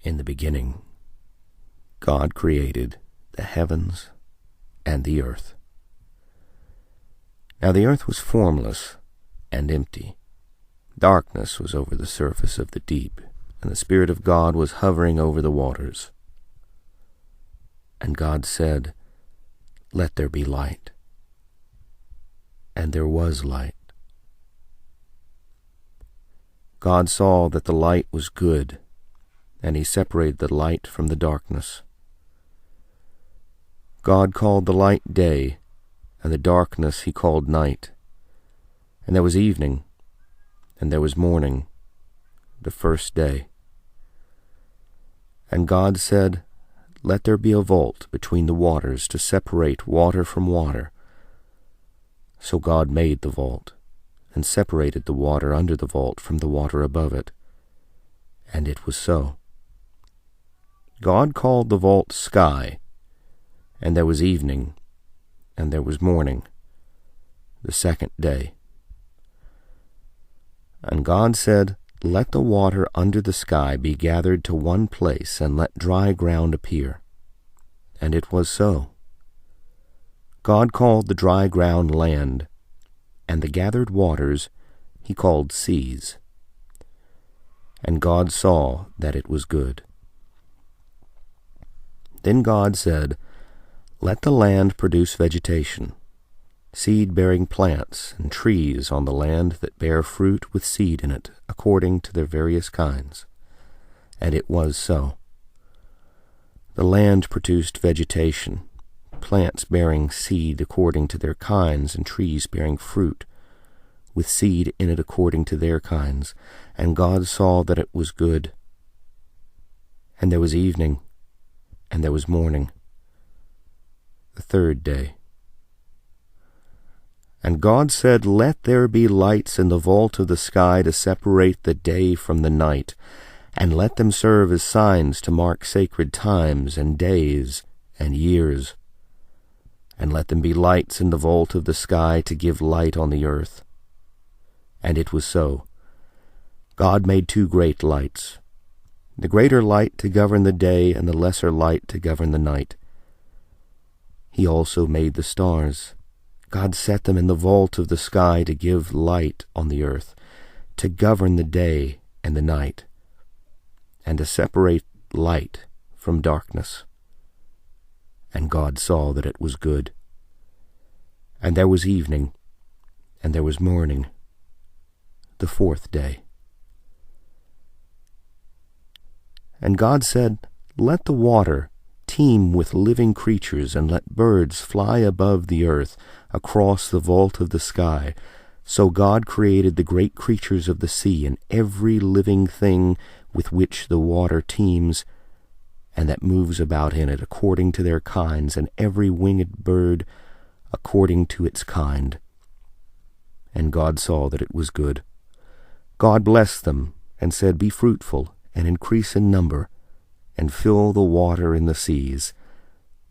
In the beginning, God created the heavens and the earth. Now the earth was formless and empty. Darkness was over the surface of the deep, and the Spirit of God was hovering over the waters. And God said, "Let there be light." And there was light. God saw that the light was good, and he separated the light from the darkness. God called the light day, and the darkness he called night. And there was evening, and there was morning, the first day. And God said, "Let there be a vault between the waters to separate water from water." So God made the vault, and separated the water under the vault from the water above it. And it was so. God called the vault sky, and there was evening, and there was morning, the second day. And God said, "Let the water under the sky be gathered to one place, and let dry ground appear." And it was so. God called the dry ground land, and the gathered waters he called seas. And God saw that it was good. Then God said, "Let the land produce vegetation, seed-bearing plants and trees on the land that bear fruit with seed in it, according to their various kinds." And it was so. The land produced vegetation, plants bearing seed according to their kinds, and trees bearing fruit, with seed in it according to their kinds. And God saw that it was good. And there was evening, and there was morning, the third day. And God said, "Let there be lights in the vault of the sky to separate the day from the night, and let them serve as signs to mark sacred times and days and years. And let them be lights in the vault of the sky to give light on the earth." And it was so. God made two great lights, the greater light to govern the day, and the lesser light to govern the night. He also made the stars. God set them in the vault of the sky to give light on the earth, to govern the day and the night, and to separate light from darkness. And God saw that it was good. And there was evening, and there was morning, the fourth day. And God said, "Let the water teem with living creatures, and let birds fly above the earth across the vault of the sky." So God created the great creatures of the sea, and every living thing with which the water teems, and that moves about in it according to their kinds, and every winged bird according to its kind. And God saw that it was good. God blessed them, and said, "Be fruitful, and increase in number, and fill the water in the seas,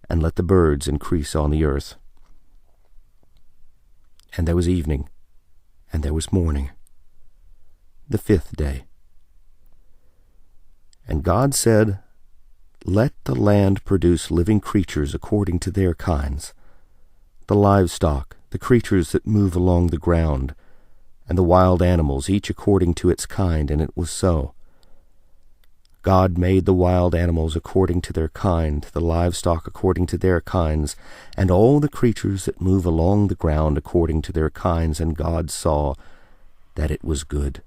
and let the birds increase on the earth." And there was evening, and there was morning, the fifth day. And God said, "Let the land produce living creatures according to their kinds, the livestock, the creatures that move along the ground, and the wild animals, each according to its kind." And it was so. God made the wild animals according to their kind, the livestock according to their kinds, and all the creatures that move along the ground according to their kinds. And God saw that it was good.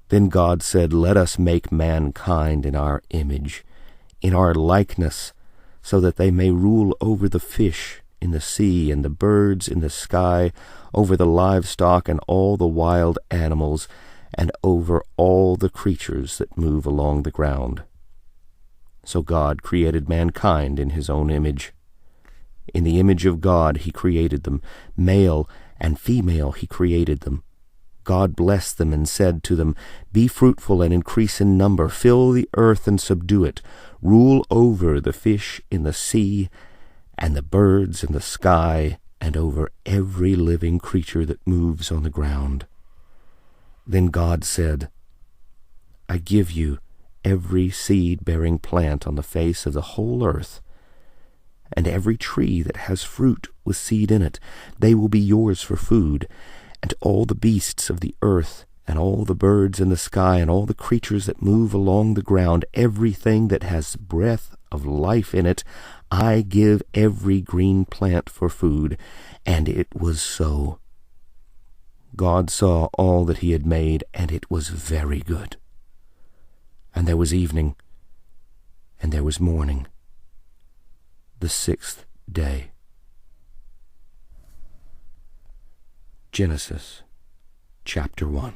Then God said, "Let us make mankind in our image, in our likeness, so that they may rule over the fish in the sea, and the birds in the sky, over the livestock and all the wild animals, and over all the creatures that move along the ground." So God created mankind in his own image. In the image of God he created them. Male and female he created them. God blessed them and said to them, "Be fruitful and increase in number. Fill the earth and subdue it. Rule over the fish in the sea and the birds in the sky, and over every living creature that moves on the ground." Then God said, "I give you every seed-bearing plant on the face of the whole earth, and every tree that has fruit with seed in it. They will be yours for food, and all the beasts of the earth, and all the birds in the sky, and all the creatures that move along the ground, everything that has breath of life in it, I give every green plant for food. And it was so. God saw all that he had made, and it was very good. And there was evening, and there was morning, the sixth day. Genesis chapter 1.